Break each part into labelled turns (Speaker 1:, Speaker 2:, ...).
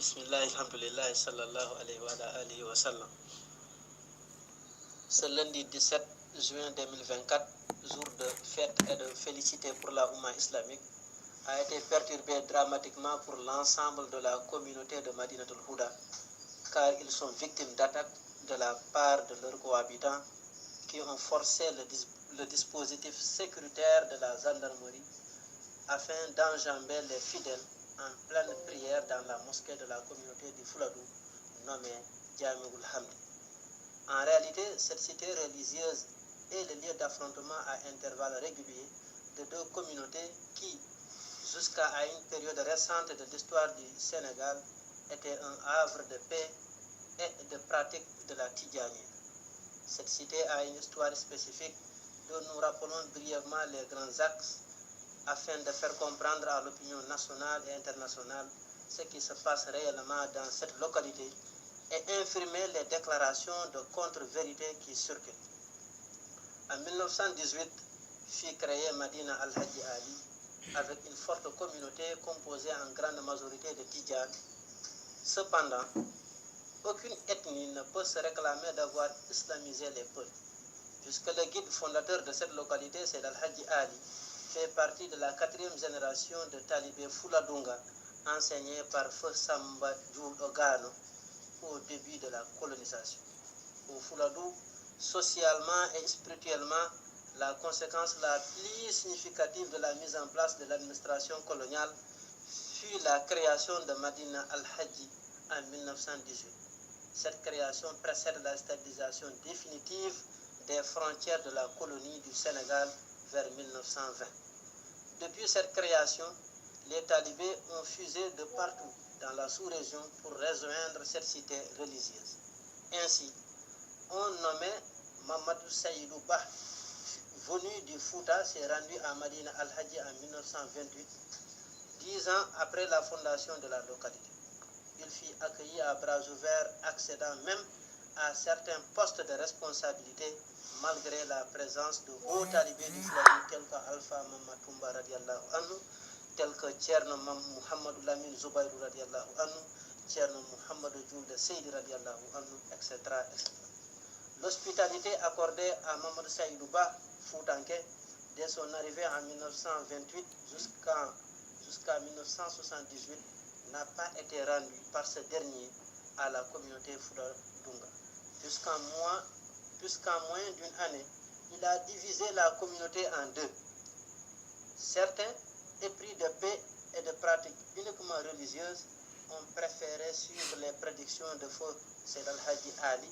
Speaker 1: Bismillah, alhamdulillah, sallallahu alayhi wa sallam. Ce lundi 17 juin 2024, jour de fête et de félicité pour la Oumma islamique, a été perturbé dramatiquement pour l'ensemble de la communauté de Madinatul Houda, car ils sont victimes d'attaques de la part de leurs cohabitants qui ont forcé le dispositif sécuritaire de la gendarmerie afin d'enjamber les fidèles en pleine prière dans la mosquée de la communauté du Fouladou, nommée Jami'ul Hamd. En réalité, cette cité religieuse est le lieu d'affrontement à intervalles réguliers de deux communautés qui, jusqu'à une période récente de l'histoire du Sénégal, étaient un havre de paix et de pratique de la Tidjani. Cette cité a une histoire spécifique dont nous rappelons brièvement les grands axes afin de faire comprendre à l'opinion nationale et internationale ce qui se passe réellement dans cette localité et infirmer les déclarations de contre-vérité qui circulent. En 1918 fut créée Madina Al-Hadji Ali avec une forte communauté composée en grande majorité de Tidjane. Cependant, aucune ethnie ne peut se réclamer d'avoir islamisé les peuples, puisque le guide fondateur de cette localité, c'est Al-Hadji Ali, fait partie de la 4e génération de talibés Fouladunga, enseignés par Feu Samba Djoul Ogano au début de la colonisation. Au Fouladou, socialement et spirituellement, la conséquence la plus significative de la mise en place de l'administration coloniale fut la création de Madina Al-Hadji en 1918. Cette création précède la stabilisation définitive des frontières de la colonie du Sénégal vers 1920. Depuis cette création, les talibés ont fusé de partout dans la sous-région pour rejoindre cette cité religieuse. Ainsi, on nommait Mamadou Saïdou Bah, venu du Fouta, s'est rendu à Madina Al-Hadji en 1928, 10 ans après la fondation de la localité. Il fut accueilli à bras ouverts, accédant même à certains postes de responsabilité malgré la présence de hauts talibés du Fouladou tels que Alpha Mamatoumba radiallahu anhu, tels que Tcherno Mohamedou Lamine Zoubayrou radiallahu anhu, Tcherno Mohamedou Djoul de Seydi radiallahu anhu, etc., etc. L'hospitalité accordée à Mamadou Saïdouba Foutanké dès son arrivée en 1928 jusqu'à 1978 n'a pas été rendue par ce dernier à la communauté Fouladunga. Puisqu'en moins d'une année, il a divisé la communauté en deux. Certains, épris de paix et de pratiques uniquement religieuses, ont préféré suivre les prédictions de feu Seyd Al-Hadji Ali,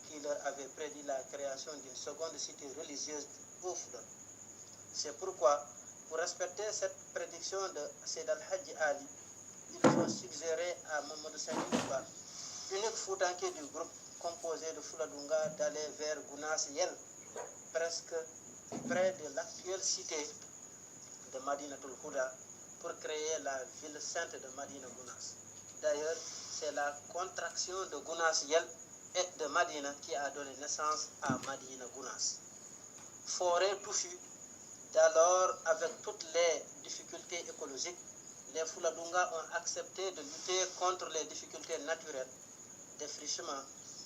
Speaker 1: qui leur avait prédit la création d'une seconde cité religieuse au Fouladou. C'est pourquoi, pour respecter cette prédiction de Seyd Al-Hadji Ali, il faut suggérer à Mamadou Saïdouba, unique Foutanké du groupe composé de Fouladunga, d'aller vers Gounas Yel, presque près de l'actuelle cité de Madinatul Houda, pour créer la ville sainte de Madina Gounas. D'ailleurs, c'est la contraction de Gounas Yel et de Madina qui a donné naissance à Madina Gounas. Forêt touffue, d'alors avec toutes les difficultés écologiques, les Fouladunga ont accepté de lutter contre les difficultés naturelles, défrichement,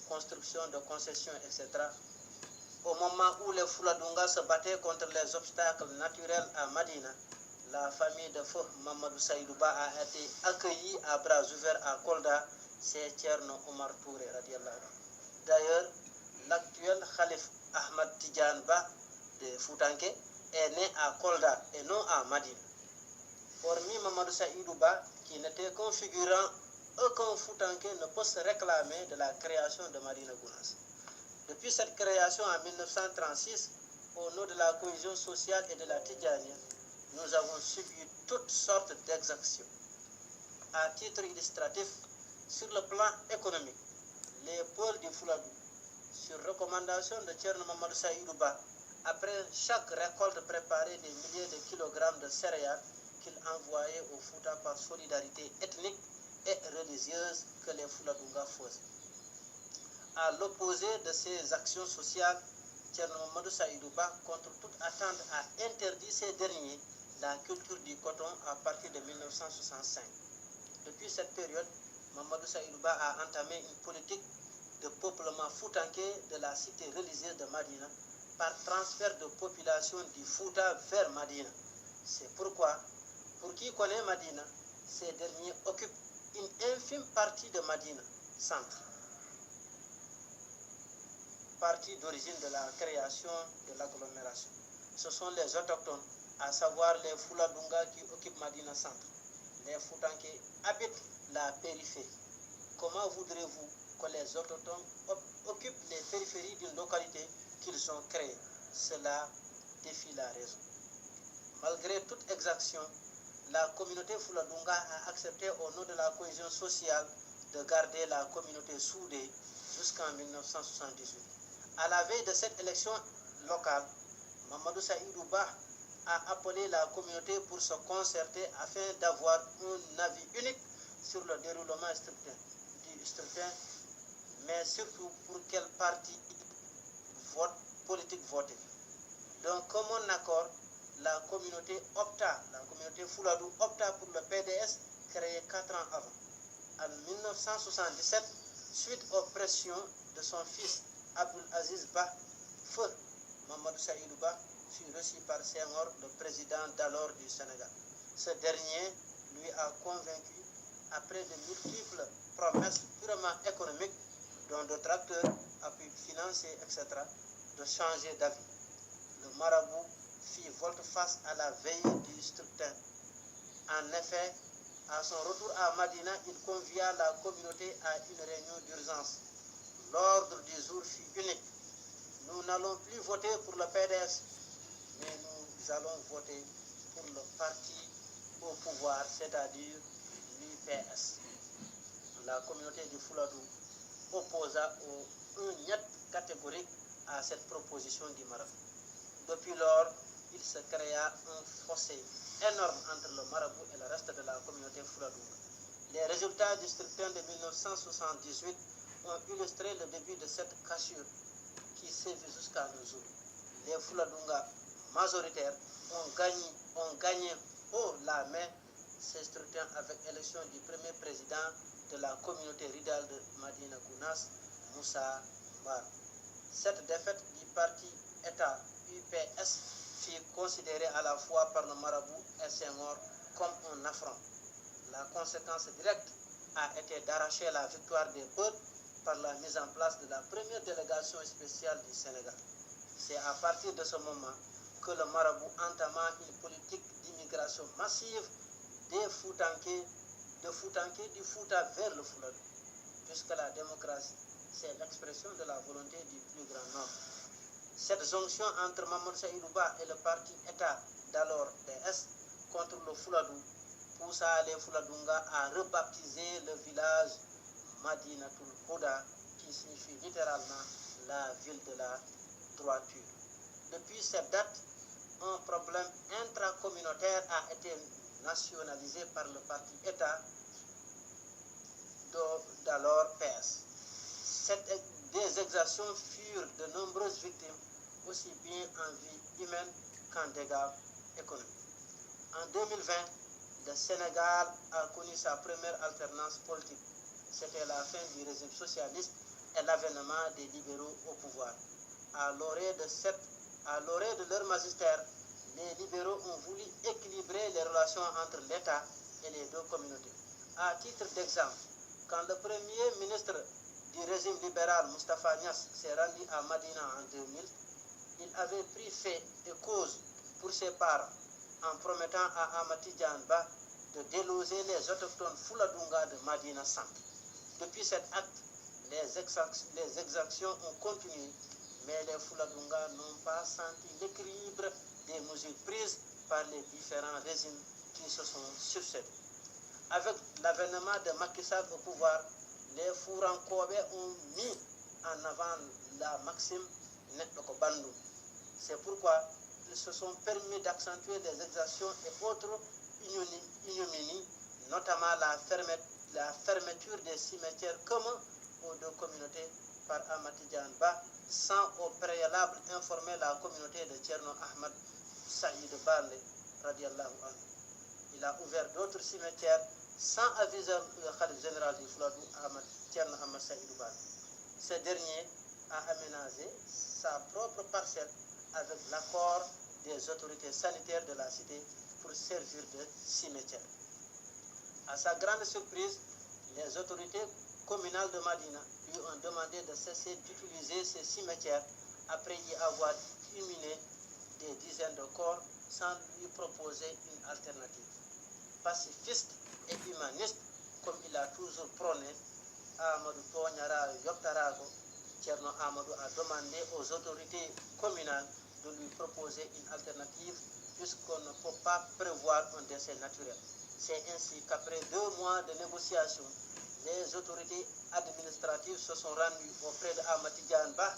Speaker 1: construction de concessions, etc. Au moment où les Fouladunga se battaient contre les obstacles naturels à Madina, la famille de feu Mamadou Saïdouba a été accueillie à bras ouverts à Kolda, c'est Tcherno Omar Touré radiallahu anhu. D'ailleurs, l'actuel Khalif Ahmad Tidjane Ba de Foutanké est né à Kolda et non à Madina. Hormis Mamadou Saïdouba, qui n'était qu'un figurant, aucun Foutanké ne peut se réclamer de la création de Madina Gounas. Depuis cette création en 1936, au nom de la cohésion sociale et de la Tidjania, nous avons subi toutes sortes d'exactions. À titre illustratif, sur le plan économique, les pôles du Fouladou, sur recommandation de Tcherno Mamadou Saïdouba, après chaque récolte préparait des milliers de kilogrammes de céréales qu'il envoyait au Fouta par solidarité ethnique et religieuse que les Fouladunga faisaient. À l'opposé de ces actions sociales, Tcherno Mamadou Saïdouba, contre toute attente, a interdit ces derniers la culture du coton à partir de 1965. Depuis cette période, Mamadou Saïdouba a entamé une politique de peuplement foutanké de la cité religieuse de Madina par transfert de population du Fouta vers Madina. C'est pourquoi, pour qui connaît Madina, ces derniers occupent une infime partie de Madina, centre, partie d'origine de la création de l'agglomération. Ce sont les autochtones, à savoir les Fouladunga qui occupent Madina centre. Les Foutanké habitent la périphérie. Comment voudrez-vous que les autochtones occupent les périphéries d'une localité qu'ils ont créée? Cela défie la raison. Malgré toute exaction, la communauté Fouladunga a accepté au nom de la cohésion sociale de garder la communauté soudée jusqu'en 1978. À la veille de cette élection locale, Mamadou Saïdouba a appelé la communauté pour se concerter afin d'avoir un avis unique sur le déroulement du scrutin, mais surtout pour quel parti politique voter. D'un commun accord, la communauté Fouladou opta pour le PDS créé 4 ans avant. En 1977, suite aux pressions de son fils Abdul Aziz Ba, feu Mamadou Saïdouba fut reçu par Senghor, le président d'alors du Sénégal. Ce dernier lui a convaincu, après de multiples promesses purement économiques, dont de tracteurs, appui financiers, etc., de changer d'avis. Le marabout fit volte-face à la veille du scrutin. En effet, à son retour à Madina, il convia la communauté à une réunion d'urgence. L'ordre du jour fut unique. Nous n'allons plus voter pour le PDS, mais nous allons voter pour le parti au pouvoir, c'est-à-dire l'UPS. La communauté du Fouladou opposa un niet catégorique à cette proposition du marabout. Depuis lors, il se créa un fossé énorme entre le marabout et le reste de la communauté Fouladouga. Les résultats du scrutin de 1978 ont illustré le début de cette cassure qui sévit jusqu'à nos jours. Les Fouladouga majoritaires ont gagné haut la main ces scrutins avec élection du premier président de la communauté rurale de Madina Gounass, Moussa Bar. Cette défaite du parti État UPS fut considérée à la fois par le marabout et Senghor comme un affront. La conséquence directe a été d'arracher la victoire des peuples par la mise en place de la première délégation spéciale du Sénégal. C'est à partir de ce moment que le marabout entama une politique d'immigration massive des Foutanké, du Fouta vers le Fouladou, puisque la démocratie, c'est l'expression de la volonté du plus grand nombre. Cette jonction entre Mamadou Saïdouba et le parti État d'alors PS contre le Fouladou poussa les Fouladunga à rebaptiser le village Madinatul Huda, qui signifie littéralement la ville de la droiture. Depuis cette date, un problème intracommunautaire a été nationalisé par le parti État d'alors PS. Des exactions furent de nombreuses victimes, aussi bien en vie humaine qu'en dégâts économiques. En 2020, le Sénégal a connu sa première alternance politique. C'était la fin du régime socialiste et l'avènement des libéraux au pouvoir. À l'orée de leur magistère, les libéraux ont voulu équilibrer les relations entre l'État et les deux communautés. À titre d'exemple, quand le premier ministre du régime libéral, Moustapha Niasse, s'est rendu à Madina en 2000, il avait pris fait et cause pour ses parents en promettant à Amati Djanba de déloger les autochtones Fouladunga de Madina Centre. Depuis cet acte, les exactions ont continué, mais les Fouladunga n'ont pas senti l'équilibre des mesures prises par les différents régimes qui se sont succédés. Avec l'avènement de Macky Sall au pouvoir, les Fourankobe ont mis en avant la maxime Netoko Bandou. C'est pourquoi ils se sont permis d'accentuer les exactions et autres ignominies, notamment la fermeture des cimetières communs aux deux communautés par Amati Djanba, sans au préalable informer la communauté de Tcherno Ahmad Saïd Barle, radiallahu anhu. Il a ouvert d'autres cimetières sans aviser le Khalif général du Fouladou, Thierno Ahmed Saïdou Bal. Ce dernier a aménagé sa propre parcelle avec l'accord des autorités sanitaires de la cité pour servir de cimetière. À sa grande surprise, les autorités communales de Madina lui ont demandé de cesser d'utiliser ces cimetières après y avoir inhumé des dizaines de corps sans lui proposer une alternative. Pacifiste et humaniste, comme il a toujours prôné, Amadou Tognara Yoktarago, Tcherno Amadou a demandé aux autorités communales de lui proposer une alternative puisqu'on ne peut pas prévoir un décès naturel. C'est ainsi qu'après 2 mois de négociations, les autorités administratives se sont rendues auprès d'Ahmad Tidiane Ba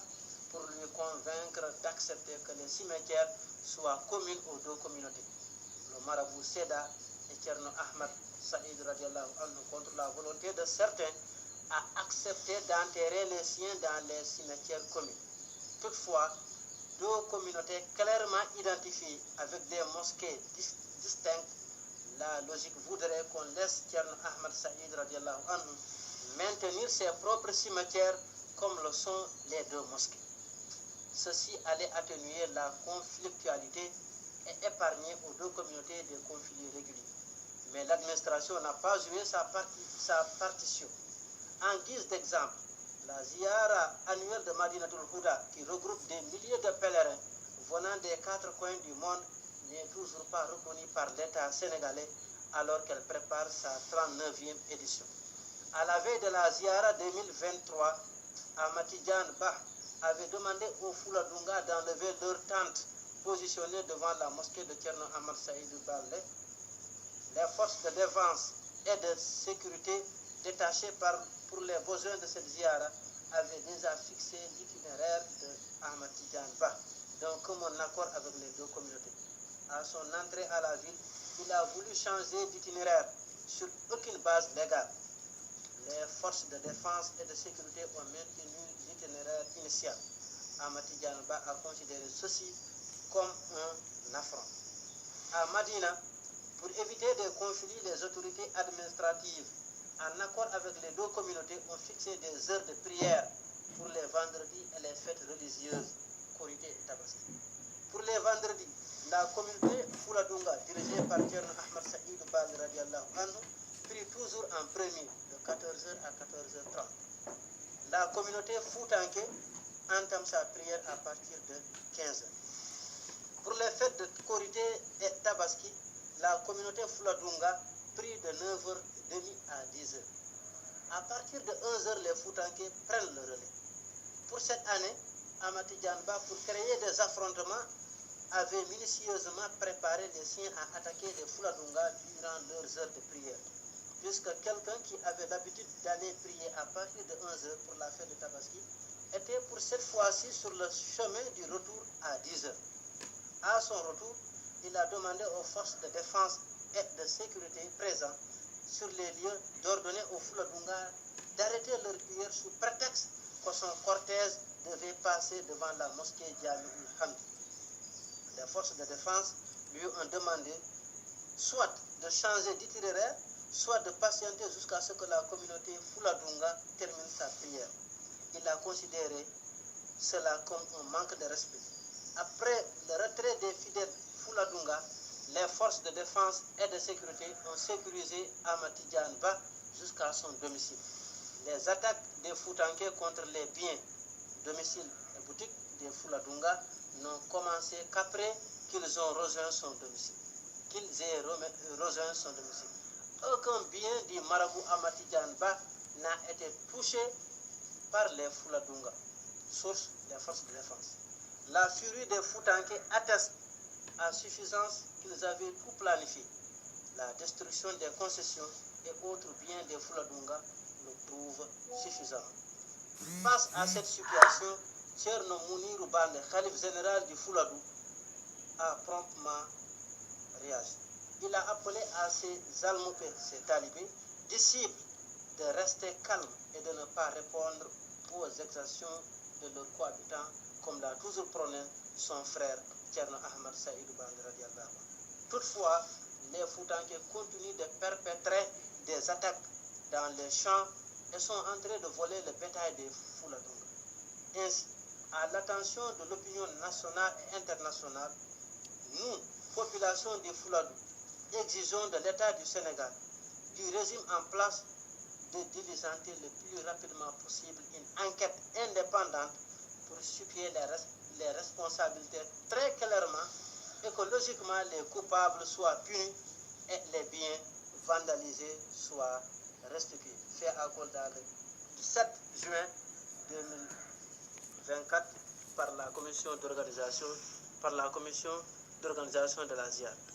Speaker 1: pour lui convaincre d'accepter que les cimetières soient communs aux 2 communautés. Le marabout Seda et Tcherno Ahmad Saïd radiallahu anhu, contre la volonté de certains, a accepté d'enterrer les siens dans les cimetières communs. Toutefois, 2 communautés clairement identifiées avec des mosquées distinctes, la logique voudrait qu'on laisse Tcherno Ahmad Saïd radiallahu anhu maintenir ses propres cimetières comme le sont les 2 mosquées. Ceci allait atténuer la conflictualité et épargner aux 2 communautés des conflits réguliers. Mais l'administration n'a pas joué sa partition. En guise d'exemple, la ziyara annuelle de Madinatul Houda, qui regroupe des milliers de pèlerins venant des 4 coins du monde, n'est toujours pas reconnue par l'État sénégalais alors qu'elle prépare sa 39e édition. À la veille de la ziyara 2023, Ahmad Tidiane Ba avait demandé aux Fouladunga d'enlever leur tente positionnée devant la mosquée de Tcherno Ahmad Saïdou Balé. Les forces de défense et de sécurité détachées pour les besoins de cette ziyara avaient déjà fixé l'itinéraire de Ahmad Tidiane Ba, d'un commun accord avec les 2 communautés. À son entrée à la ville, il a voulu changer d'itinéraire sur aucune base légale. Les forces de défense et de sécurité ont maintenu l'itinéraire initial. Ahmad Tidiane Ba a considéré ceci comme un affront. À Madina, pour éviter des conflits, les autorités administratives, en accord avec les 2 communautés, ont fixé des heures de prière pour les vendredis et les fêtes religieuses, Korité et Tabaski. Pour les vendredis, la communauté Fouladunga, dirigée par Tcherno Ahmad Saïdou Bal radiallahu anhu, prie toujours en premier de 14h à 14h30. La communauté Foutanké entame sa prière à partir de 15h. Pour les fêtes de Korité et Tabaski, la communauté Fouladunga prie de 9h30 à 10h. À partir de 11h, les Foutanké prennent le relais. Pour cette année, Ahmad Tidiane Ba, pour créer des affrontements, avait minutieusement préparé les siens à attaquer les Fouladunga durant leurs heures de prière, puisque quelqu'un qui avait l'habitude d'aller prier à partir de 11h pour la fête de Tabaski était pour cette fois-ci sur le chemin du retour à 10h. À son retour, il a demandé aux forces de défense et de sécurité présentes sur les lieux d'ordonner aux Fouladunga d'arrêter leur prière sous prétexte que son cortège devait passer devant la mosquée Jami'ul Hamd. Les forces de défense lui ont demandé soit de changer d'itinéraire, soit de patienter jusqu'à ce que la communauté Fouladunga termine sa prière. Il a considéré cela comme un manque de respect. Après le retrait des fidèles Fouladunga, les forces de défense et de sécurité ont sécurisé Ahmad Tidiane Ba jusqu'à son domicile. Les attaques des Foutanké contre les biens, domiciles et boutiques des Fouladunga n'ont commencé qu'après qu'ils ont rejoint son domicile. Aucun bien du marabout Ahmad Tidiane Ba n'a été touché par les Fouladunga, source des forces de défense. La furie des Foutanké atteste à suffisance qu'ils avaient tout planifié. La destruction des concessions et autres biens des Fouladunga le prouve suffisamment. Face à cette situation, Tcherno Mounirou Balé, Khalif général du Fouladou, a promptement réagi. Il a appelé à ses almopés, ses talibés, disciples, de rester calmes et de ne pas répondre aux exactions de leurs cohabitants, comme l'a toujours prôné son frère Tcherno Ahmad Saïdou Bal radiallahu anhu. Toutefois, les Foutanké continuent de perpétrer des attaques dans les champs et sont en train de voler le bétail des Fouladunga. Ainsi, à l'attention de l'opinion nationale et internationale, nous, population des Fouladou, exigeons de l'État du Sénégal, du régime en place, de diligenter le plus rapidement possible une enquête indépendante pour situer les responsabilités très clairement et que logiquement les coupables soient punis et les biens vandalisés soient restitués. Fait à Kolda le 7 juin 2024 par la commission d'organisation de la ZIAD.